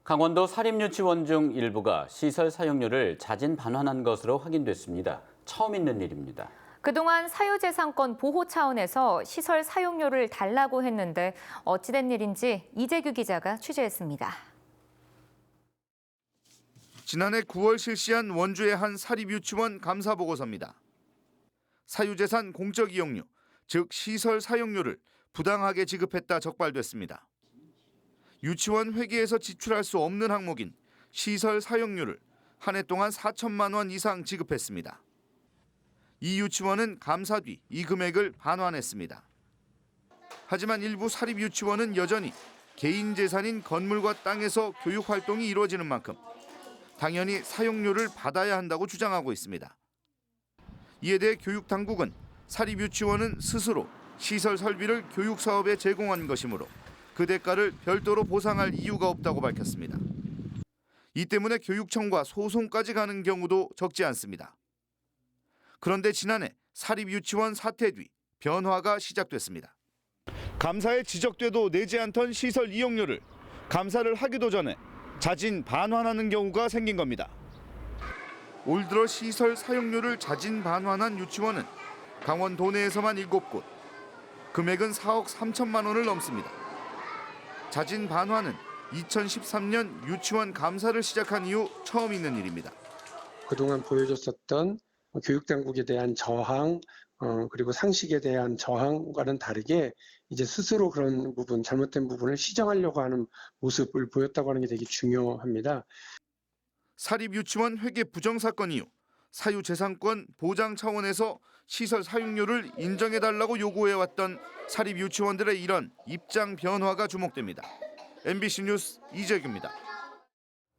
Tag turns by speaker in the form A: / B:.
A: 강원도 사립유치원 중 일부가 시설 사용료를 자진 반환한 것으로 확인됐습니다. 처음 있는 일입니다.
B: 그동안 사유재산권 보호 차원에서 시설 사용료를 달라고 했는데 어찌된 일인지 이재규 기자가 취재했습니다.
C: 지난해 9월 실시한 원주의 한 사립유치원 감사 보고서입니다. 사유재산 공적 이용료, 즉 시설 사용료를 부당하게 지급했다 적발됐습니다. 유치원 회계에서 지출할 수 없는 항목인 시설 사용료를 한 해 동안 4천만 원 이상 지급했습니다. 이 유치원은 감사 뒤 이 금액을 반환했습니다. 하지만 일부 사립유치원은 여전히 개인 재산인 건물과 땅에서 교육 활동이 이루어지는 만큼 당연히 사용료를 받아야 한다고 주장하고 있습니다. 이에 대해 교육당국은 사립유치원은 스스로 시설 설비를 교육 사업에 제공한 것이므로 그 대가를 별도로 보상할 이유가 없다고 밝혔습니다. 이 때문에 교육청과 소송까지 가는 경우도 적지 않습니다. 그런데 지난해 사립유치원 사태 뒤 변화가 시작됐습니다. 감사에 지적돼도 내지 않던 시설 이용료를 감사를 하기도 전에 자진 반환하는 경우가 생긴 겁니다. 올 들어 시설 사용료를 자진 반환한 유치원은 강원 도내에서만 7곳, 금액은 4억 3천만 원을 넘습니다. 자진 반환은 2013년 유치원 감사를 시작한 이후 처음 있는 일입니다.
D: 그동안 보여줬었던 교육당국에 대한 저항, 그리고 상식에 대한 저항과는 다르게 이제 스스로 그런 부분, 잘못된 부분을 시정하려고 하는 모습을 보였다고 하는 게 되게 중요합니다.
C: 사립유치원 회계 부정 사건 이후 사유재산권 보장 차원에서 시설 사용료를 인정해달라고 요구해왔던 사립유치원들의 이런 입장 변화가 주목됩니다. MBC 뉴스 이재규입니다.